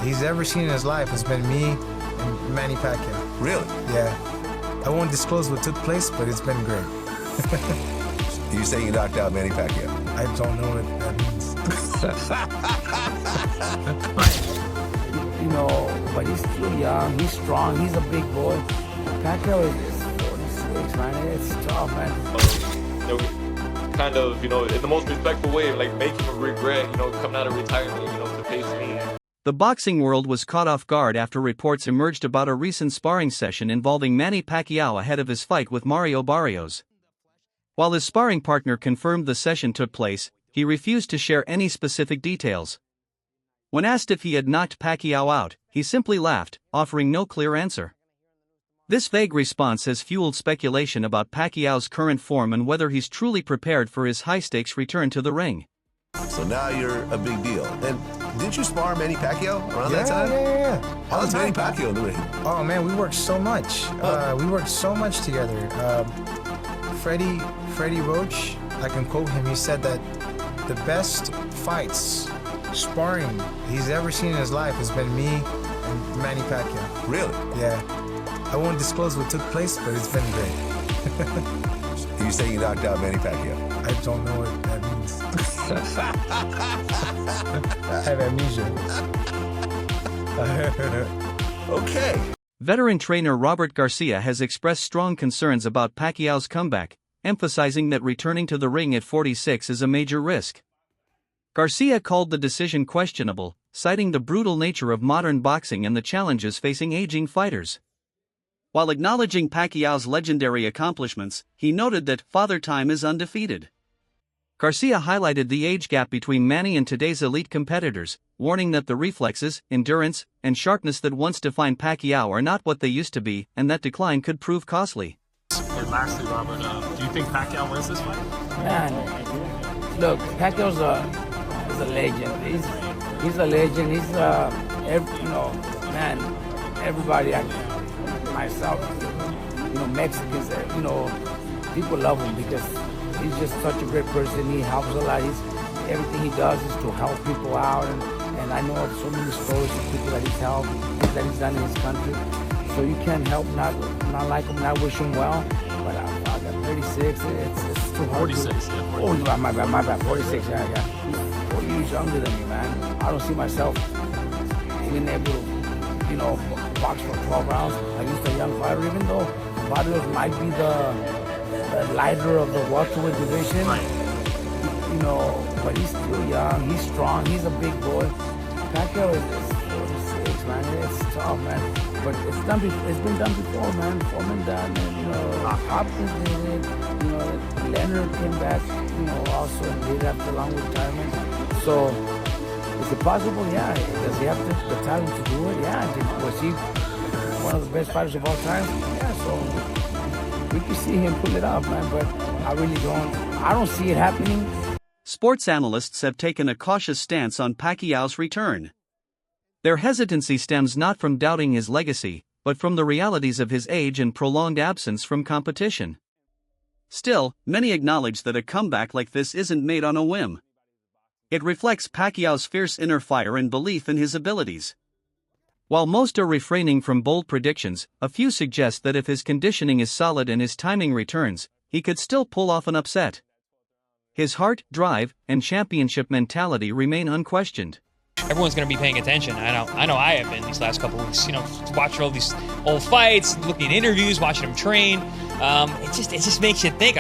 he's ever seen in his life has been me and Manny Pacquiao. Really? Yeah. I won't disclose what took place, but it's been great. You say you knocked out Manny Pacquiao? I don't know what that means. But he's still young, he's strong, he's a big boy. Pacquiao is 46, man. It's tough, man. Kind of, in the most respectful way, like make him regret, coming out of retirement, to face me. The boxing world was caught off guard after reports emerged about a recent sparring session involving Manny Pacquiao ahead of his fight with Mario Barrios. While his sparring partner confirmed the session took place, he refused to share any specific details. When asked if he had knocked Pacquiao out, he simply laughed, offering no clear answer. This vague response has fueled speculation about Pacquiao's current form and whether he's truly prepared for his high-stakes return to the ring. So now you're a big deal. And didn't you spar Manny Pacquiao around that time? Yeah. How's Manny Pacquiao doing? Oh man, we worked so much. We worked so much together. Freddie Roach, I can quote him. He said that the best fights, sparring he's ever seen in his life has been me and Manny Pacquiao. Really? Yeah. I won't disclose what took place, but it's been great. You say you knocked out Manny Pacquiao? I don't know what that means. I have amnesia. Okay. Veteran trainer Robert Garcia has expressed strong concerns about Pacquiao's comeback, emphasizing that returning to the ring at 46 is a major risk. Garcia called the decision questionable, citing the brutal nature of modern boxing and the challenges facing aging fighters. While acknowledging Pacquiao's legendary accomplishments, he noted that Father Time is undefeated. Garcia highlighted the age gap between Manny and today's elite competitors, warning that the reflexes, endurance, and sharpness that once defined Pacquiao are not what they used to be, and that decline could prove costly. And lastly, Robert, do you think Pacquiao wins this fight? Man, look, Pacquiao's a legend. He's a legend. He's everybody, myself, Mexicans, people love him because he's just such a great person. He helps a lot. Everything he does is to help people out, and I know of so many stories of people that he's helped, things that he's done in his country. So you can't help not like him, not wish him well. But I got 36. It's too hard. 46. Oh, my bad. 46. Yeah. He's 4 years younger than me, man. I don't see myself being able to, box for 12 rounds against a young fighter, even though Barrios might be the lighter of the welterweight division. Right. But he's still young, he's strong, he's a big boy. Pacquiao is 46, man. It's tough, man. But it's been done before, man. Foreman done it, Hopkins did it, Leonard came back, also and did after a long retirement. So is it possible? Yeah. Does he have the talent to do it? Yeah. Was he one of the best fighters of all time? Yeah, so we can see him pull it off, man, but I don't see it happening. Sports analysts have taken a cautious stance on Pacquiao's return. Their hesitancy stems not from doubting his legacy, but from the realities of his age and prolonged absence from competition. Still, many acknowledge that a comeback like this isn't made on a whim. It reflects Pacquiao's fierce inner fire and belief in his abilities. While most are refraining from bold predictions, a few suggest that if his conditioning is solid and his timing returns, he could still pull off an upset. His heart, drive, and championship mentality remain unquestioned. Everyone's going to be paying attention. I know I have been these last couple of weeks, watching all these old fights, looking at interviews, watching him train. It just makes you think,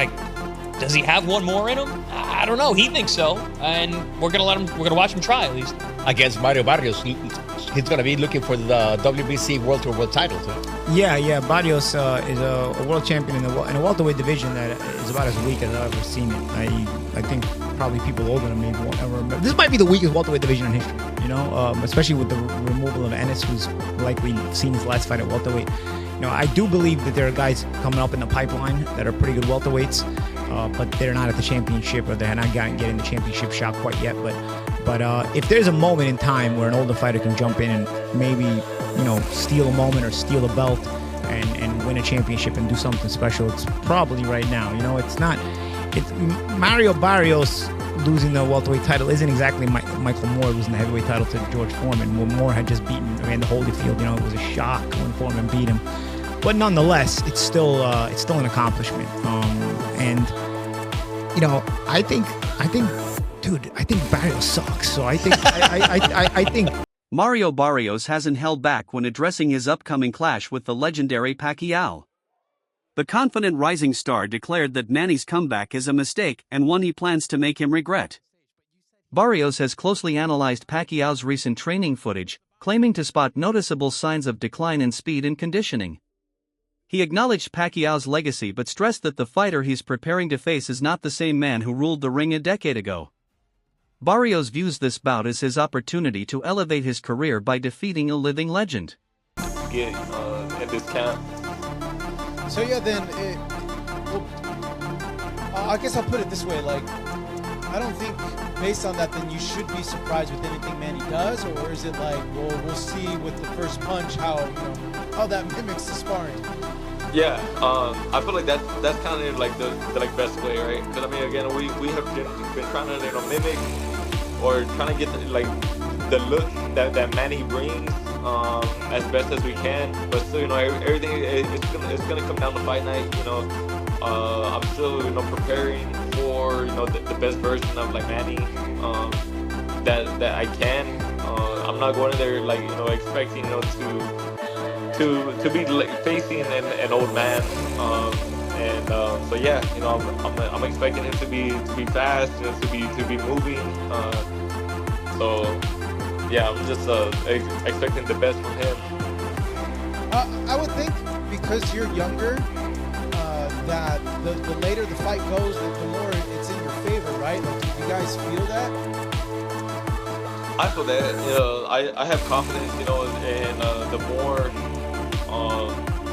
does he have one more in him? I don't know. He thinks so. And we're going to watch him try at least. Against Mario Barrios, he's going to be looking for the WBC World Tour World titles. Huh? Yeah. Barrios is a world champion in a welterweight division that is about as weak as I've ever seen it. I think probably people older than me won't ever remember. This might be the weakest welterweight division in history, especially with the removal of Ennis, who's likely seen his last fight at welterweight. I do believe that there are guys coming up in the pipeline that are pretty good welterweights, but they're not at the championship, or they're not getting the championship shot quite yet. But if there's a moment in time where an older fighter can jump in and maybe, steal a moment or steal a belt and win a championship and do something special, it's probably right now. It's Mario Barrios losing the welterweight title isn't exactly Michael Moore losing the heavyweight title to George Foreman. When Moore had just beaten Evander Holyfield, it was a shock when Foreman beat him. But nonetheless, it's still an accomplishment. And I think, dude, I think Barrios sucks. So I think I think. Mario Barrios hasn't held back when addressing his upcoming clash with the legendary Pacquiao. The confident rising star declared that Manny's comeback is a mistake and one he plans to make him regret. Barrios has closely analyzed Pacquiao's recent training footage, claiming to spot noticeable signs of decline in speed and conditioning. He acknowledged Pacquiao's legacy but stressed that the fighter he's preparing to face is not the same man who ruled the ring a decade ago. Barrios views this bout as his opportunity to elevate his career by defeating a living legend. Get in this camp. So yeah, then, I guess I'll put it this way, I don't think based on that then you should be surprised with anything Manny does, or is it we'll see with the first punch how that mimics the sparring? Yeah, I feel like that's kind of the best way, right? Because again, we have been trying to mimic or trying to get the look that Manny brings as best as we can. But still, everything it's gonna come down to fight night. I'm still preparing for the best version of Manny that I can. I'm not going in there expecting to be facing an old man, so yeah, I'm expecting him to be fast, to be moving. So yeah, I'm just expecting the best from him. I would think because you're younger, that the later the fight goes, the more it's in your favor, right? Do you guys feel that? I feel that. I have confidence, and the more.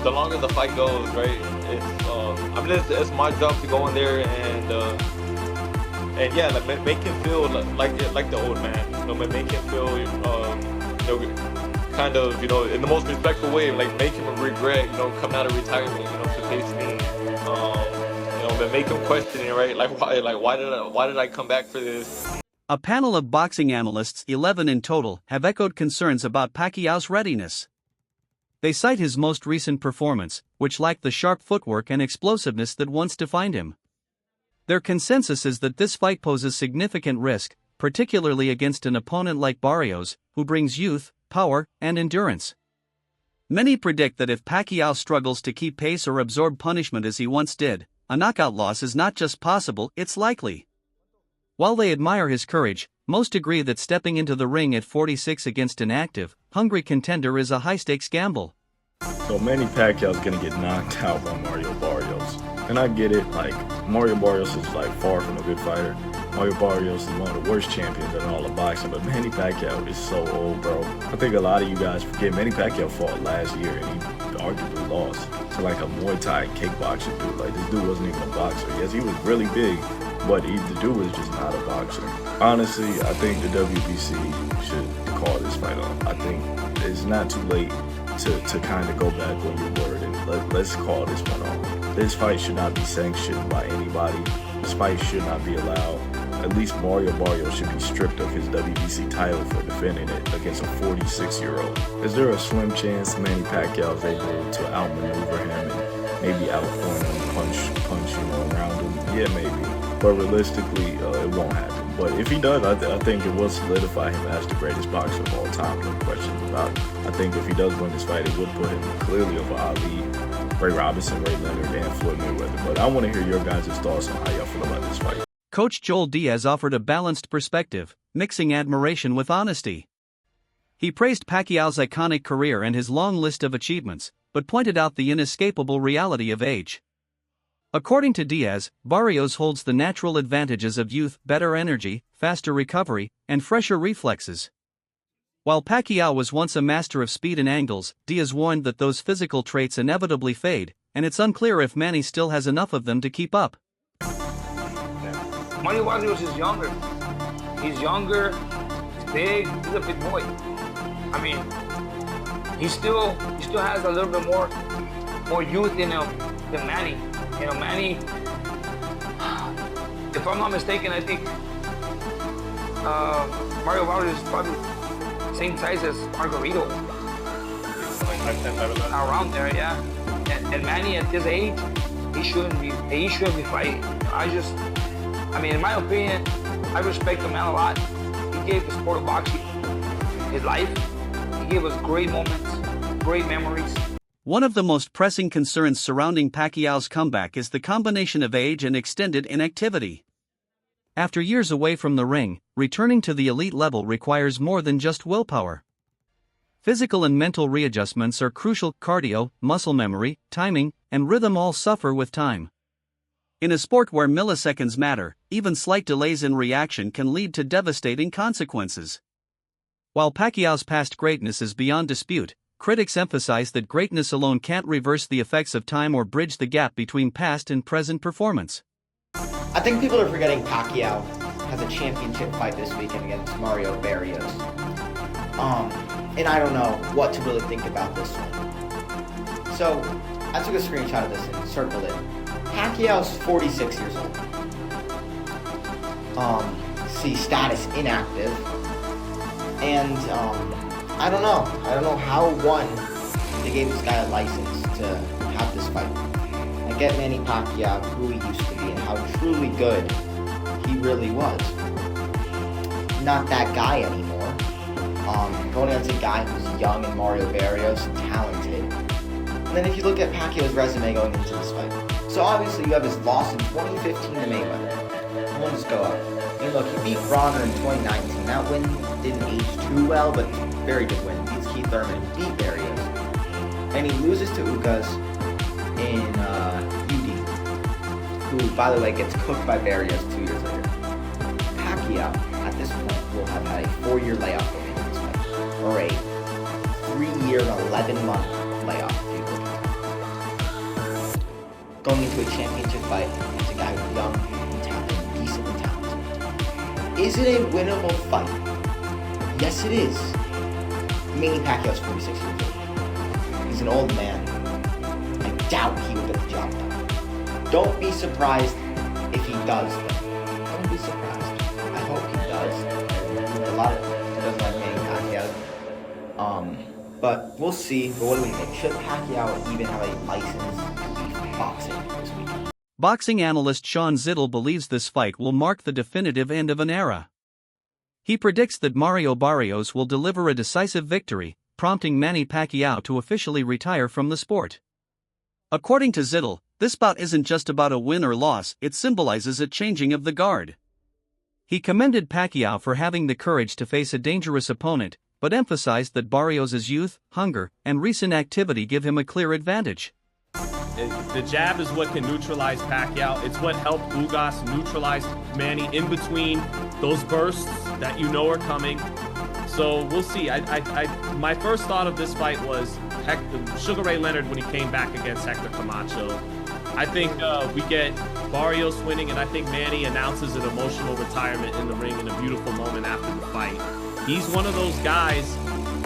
The longer the fight goes, right? It's my job to go in there and yeah, make him feel like the old man. Make him feel, kind of, in the most respectful way, make him regret, coming out of retirement, to face me. But make him question it, right? Why did I come back for this? A panel of boxing analysts, 11 in total, have echoed concerns about Pacquiao's readiness. They cite his most recent performance, which lacked the sharp footwork and explosiveness that once defined him. Their consensus is that this fight poses significant risk, particularly against an opponent like Barrios, who brings youth, power, and endurance. Many predict that if Pacquiao struggles to keep pace or absorb punishment as he once did, a knockout loss is not just possible, it's likely. While they admire his courage, most agree that stepping into the ring at 46 against an active, hungry contender is a high-stakes gamble. So Manny Pacquiao's gonna get knocked out by Mario Barrios. And I get it, Mario Barrios is far from a good fighter. Mario Barrios is one of the worst champions in all of boxing, but Manny Pacquiao is so old, bro. I think a lot of you guys forget Manny Pacquiao fought last year and he arguably lost to a Muay Thai kickboxer dude. This dude wasn't even a boxer. Yes, he was really big, but the dude was just not a boxer. Honestly, I think the WBC should call this fight off. I think it's not too late to kind of go back on your word and let's call this one off. This fight should not be sanctioned by anybody. This fight should not be allowed. At least Mario Barrios should be stripped of his WBC title for defending it against a 46-year-old. Is there a slim chance Manny Pacquiao is able to outmaneuver him and maybe outpoint him, punch around him? Yeah, maybe. But realistically, it won't happen. But if he does, I think it will solidify him as the greatest boxer of all time, no questions about it. I think if he does win this fight, it would put him clearly over Ali, Ray Robinson, Ray Leonard, and Floyd Mayweather. But I want to hear your guys' thoughts on how y'all feel about this fight. Coach Joel Diaz offered a balanced perspective, mixing admiration with honesty. He praised Pacquiao's iconic career and his long list of achievements, but pointed out the inescapable reality of age. According to Diaz, Barrios holds the natural advantages of youth, better energy, faster recovery, and fresher reflexes. While Pacquiao was once a master of speed and angles, Diaz warned that those physical traits inevitably fade, and it's unclear if Manny still has enough of them to keep up. Mario Barrios is younger. He's younger, he's big, he's a big boy. He still has a little bit more youth in him than Manny. Manny, if I'm not mistaken, I think Mario Barrios is probably same size as Margarito. Like 5'10" better than Around there, yeah. And Manny at his age, he shouldn't be fighting. I mean, in my opinion, I respect the man a lot. He gave the sport of boxing his life. He gave us great moments, great memories. One of the most pressing concerns surrounding Pacquiao's comeback is the combination of age and extended inactivity. After years away from the ring, returning to the elite level requires more than just willpower. Physical and mental readjustments are crucial. Cardio, muscle memory, timing, and rhythm all suffer with time. In a sport where milliseconds matter, even slight delays in reaction can lead to devastating consequences. While Pacquiao's past greatness is beyond dispute, critics emphasize that greatness alone can't reverse the effects of time or bridge the gap between past and present performance. I think people are forgetting Pacquiao has a championship fight this weekend against Mario Barrios. And I don't know what to really think about this one. So, I took a screenshot of this and circled it. Pacquiao's 46 years old. See status inactive. And, I don't know how, one, they gave this guy a license to have this fight. I get Manny Pacquiao, who he used to be, and how truly good he really was. Not that guy anymore. Going against a guy who's young and Mario Barrios, talented. And then if you look at Pacquiao's resume going into this fight. So obviously you have his loss in 2015 to Mayweather. We'll just go up. And look, he beat Bronner in 2019. That win didn't age too well, but very good win. Beats Keith Thurman and beat Barrios. And he loses to Ugas in UD, who, by the way, gets cooked by Barrios 2 years later. Pacquiao, at this point, will have had a 4-year layoff going into this fight, or a 3-year and 11-month layoff, if you look at it. Going into a championship fight against a guy who's young and talented, decently talented. Is it a winnable fight? Yes, it is. Manny Pacquiao's 46 years old. He's an old man. I doubt he will get the job done. Don't be surprised if he does, though. Don't be surprised. I hope he does. A lot of people doesn't like Manny Pacquiao. But we'll see. But what do we think? Should Pacquiao even have a license to be boxing this weekend? Boxing analyst Sean Zittel believes this fight will mark the definitive end of an era. He predicts that Mario Barrios will deliver a decisive victory, prompting Manny Pacquiao to officially retire from the sport. According to Zittel, this bout isn't just about a win or loss, it symbolizes a changing of the guard. He commended Pacquiao for having the courage to face a dangerous opponent, but emphasized that Barrios' youth, hunger, and recent activity give him a clear advantage. The jab is what can neutralize Pacquiao. It's what helped Ugas neutralize Manny in between those bursts that you know are coming. So we'll see. My first thought of this fight was Sugar Ray Leonard when he came back against Hector Camacho. I think we get Barrios winning, and I think Manny announces an emotional retirement in the ring in a beautiful moment after the fight. He's one of those guys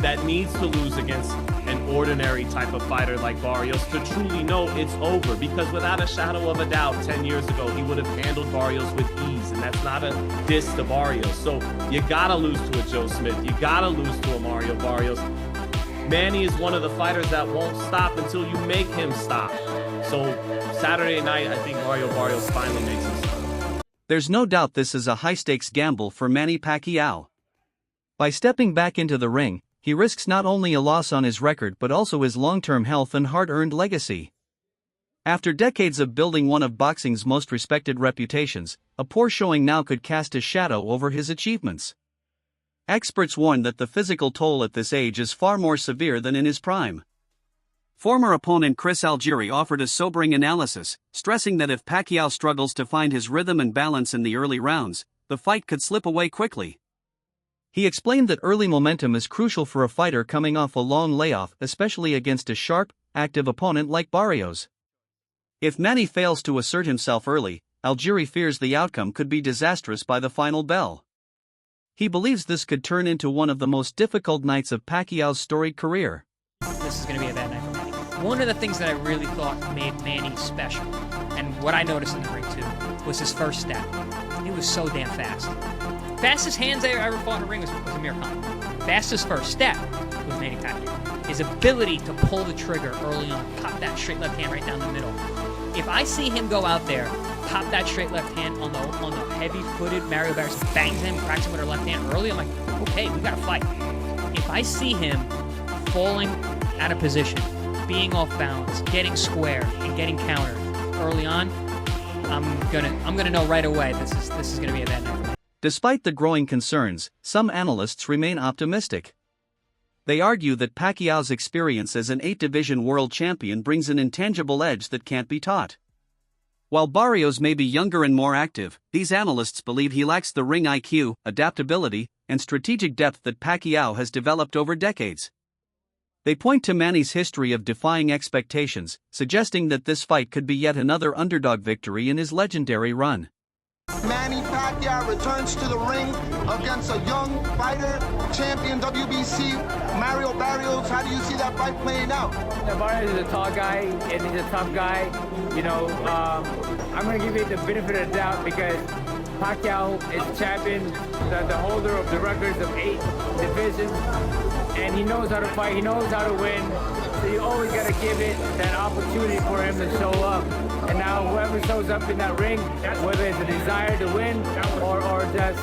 that needs to lose against an ordinary type of fighter like Barrios to truly know it's over, because without a shadow of a doubt 10 years ago he would have handled Barrios with ease, and that's not a diss to Barrios. So you gotta lose to a Joe Smith, you gotta lose to a Mario Barrios. Manny is one of the fighters that won't stop until you make him stop. So Saturday night I think Mario Barrios finally makes him stop. There's no doubt this is a high-stakes gamble for Manny Pacquiao. By stepping back into the ring, he risks not only a loss on his record but also his long-term health and hard-earned legacy. After decades of building one of boxing's most respected reputations, a poor showing now could cast a shadow over his achievements. Experts warn that the physical toll at this age is far more severe than in his prime. Former opponent Chris Algieri offered a sobering analysis, stressing that if Pacquiao struggles to find his rhythm and balance in the early rounds, the fight could slip away quickly. He explained that early momentum is crucial for a fighter coming off a long layoff, especially against a sharp, active opponent like Barrios. If Manny fails to assert himself early, Algieri fears the outcome could be disastrous by the final bell. He believes this could turn into one of the most difficult nights of Pacquiao's storied career. This is going to be a bad night for Manny. One of the things that I really thought made Manny special, and what I noticed in the ring too, was his first step. He was so damn fast. Fastest hands I ever fought in a ring was Amir Khan. Fastest first step was Manny Pacquiao. His ability to pull the trigger early on, pop that straight left hand right down the middle. If I see him go out there, pop that straight left hand on the heavy-footed Mario Barrios, bangs him, cracks him with her left hand early, I'm like, okay, we got to fight. If I see him falling out of position, being off balance, getting square, and getting countered early on, I'm gonna know right away this is gonna be a bad night for me. Despite the growing concerns, some analysts remain optimistic. They argue that Pacquiao's experience as an 8-division world champion brings an intangible edge that can't be taught. While Barrios may be younger and more active, these analysts believe he lacks the ring IQ, adaptability, and strategic depth that Pacquiao has developed over decades. They point to Manny's history of defying expectations, suggesting that this fight could be yet another underdog victory in his legendary run. Manny Pacquiao returns to the ring against a young fighter, champion WBC, Mario Barrios. How do you see that fight playing out? Barrios is a tall guy, and he's a tough guy. You know, I'm going to give you the benefit of the doubt because Pacquiao is champion, the holder of the records of 8 divisions, and he knows how to fight, he knows how to win. So you always got to give it that opportunity for him to show up. And now whoever shows up in that ring, whether it's a desire to win or just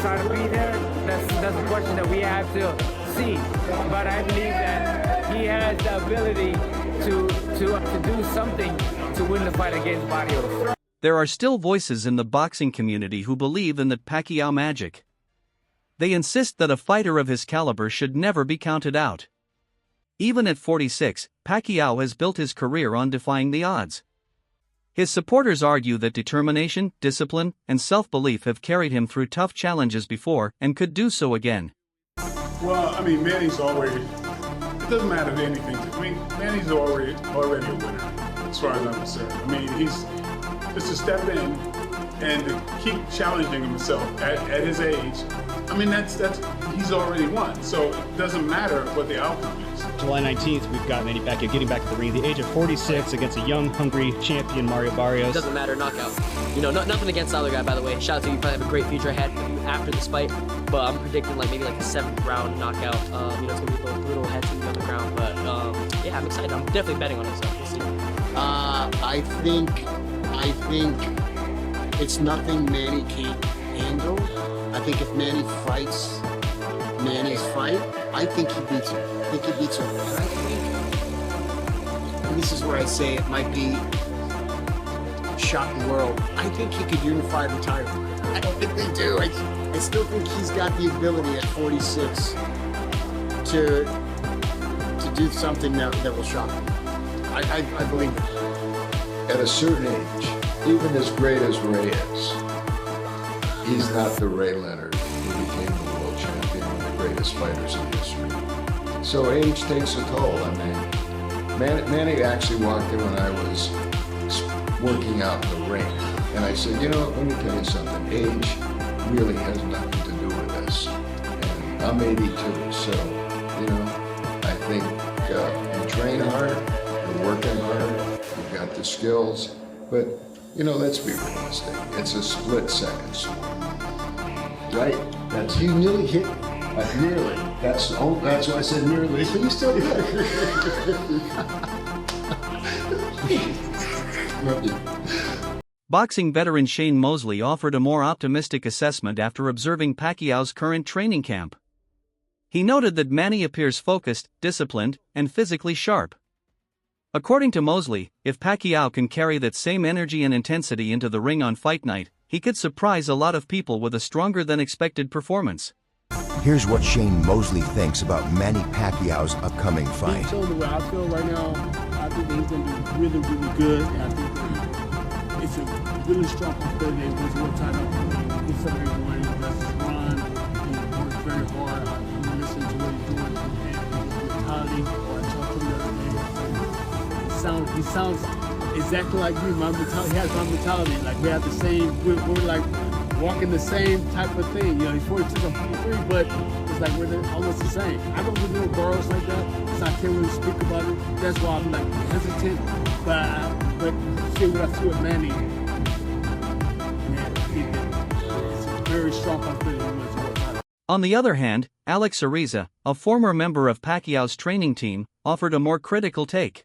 trying to be there, that's a question that we have to see. But I believe that he has the ability to do something to win the fight against Barrios. There are still voices in the boxing community who believe in the Pacquiao magic. They insist that a fighter of his caliber should never be counted out. Even at 46, Pacquiao has built his career on defying the odds. His supporters argue that determination, discipline, and self-belief have carried him through tough challenges before and could do so again. Well, I mean, Manny's already, it doesn't matter anything. Manny's already a winner, as far as I'm concerned. I mean, he's just to step in and to keep challenging himself at his age. I mean, he's already won, so it doesn't matter what the outcome is. July 19th, we've got Manny Pacquiao getting back to the ring at the age of 46 against a young, hungry champion, Mario Barrios. It doesn't matter, knockout. You know, nothing against the other guy, by the way. Shout out to you, probably have a great future ahead of you after this fight, but I'm predicting maybe a 7th round knockout. You know, it's going to be a little head to on the ground, but yeah, I'm excited. I'm definitely betting on it, so we'll see. I think it's nothing Manny can't handle. I think if Manny fights Manny's fight, I think he beats him. I think he beats him. And this is where I say it might be shock the world. I think he could unify the title. I really do. I still think he's got the ability at 46 to do something that will shock him. I believe it. At a certain age, even as great as Ray is, he's not the Ray Leonard who became the world champion, one of the greatest fighters in history. So age takes a toll. I mean, Manny actually walked in when I was working out in the ring, and I said, you know, let me tell you something. Age really has nothing to do with this. And I'm 82, so, you know, I think you train hard, you're working hard, you've got the skills, but, you know, let's be realistic. It's a split-second swing. Right? You nearly hit me. Nearly. That's why I said nearly. So you still did. Boxing veteran Shane Mosley offered a more optimistic assessment after observing Pacquiao's current training camp. He noted that Manny appears focused, disciplined, and physically sharp. According to Mosley, if Pacquiao can carry that same energy and intensity into the ring on fight night, he could surprise a lot of people with a stronger than expected performance. Here's what Shane Mosley thinks about Manny Pacquiao's upcoming fight. So the way I feel right now, I think that he's going to be really, really good. And I think that it's a really strong competitor. He wins world title. He's somebody who wins. He does his run. He works very hard. I'm listening to what he's doing. His mentality. Or I talked to him the other day. He sounds exactly like me. My mentality. He has my mentality. Like we have the same. We're like walking the same type of thing. You know, he's 42, I'm 43, but it's like we're almost the same. I don't really do Barrios like that, so I can't really speak about it. That's why I'm like hesitant. But see what I see with Manny, man, it's very very strong, confident he wins the world title. On the other hand, Alex Ariza, a former member of Pacquiao's training team, offered a more critical take.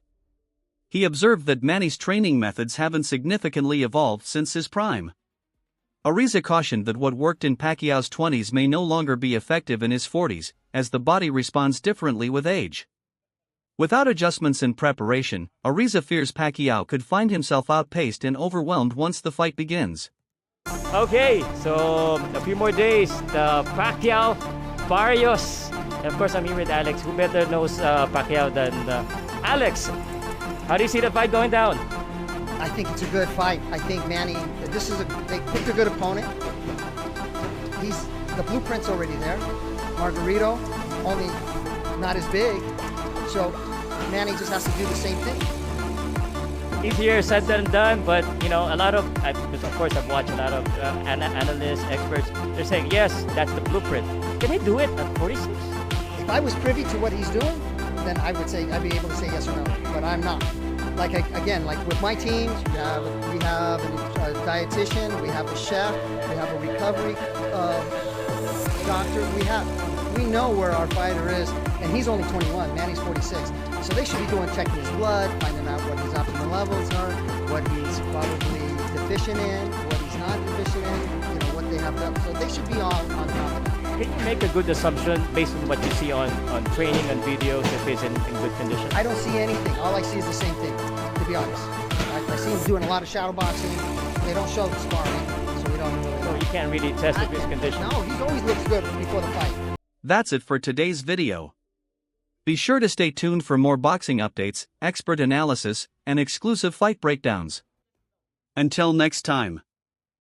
He observed that Manny's training methods haven't significantly evolved since his prime. Ariza cautioned that what worked in Pacquiao's 20s may no longer be effective in his 40s, as the body responds differently with age. Without adjustments in preparation, Ariza fears Pacquiao could find himself outpaced and overwhelmed once the fight begins. Okay, so a few more days. The Pacquiao, Barrios. And of course, I'm here with Alex. Who better knows Pacquiao than Alex? How do you see the fight going down? I think it's a good fight. I think Manny, they picked a good opponent. The blueprint's already there. Margarito, only not as big. So Manny just has to do the same thing. Easier said than done, but you know, of course I've watched a lot of analysts, experts. They're saying, yes, that's the blueprint. Can he do it at 46? If I was privy to what he's doing, then I would say, I'd be able to say yes or no, but I'm not. Like with my teams, we have a dietitian, we have a chef, we have a recovery doctor. We know where our fighter is, and he's only 21, Manny's 46. So they should be checking his blood, finding out what his optimal levels are, what he's probably deficient in, what he's not deficient in, what they have done. So they should be all on top of that. Can you make a good assumption based on what you see on training and videos if he's in good condition? I don't see anything. All I see is the same thing, to be honest. I see him doing a lot of shadow boxing. They don't show the sparring, so we don't really know. So you can't really test if his condition? No, he always looks good before the fight. That's it for today's video. Be sure to stay tuned for more boxing updates, expert analysis, and exclusive fight breakdowns. Until next time.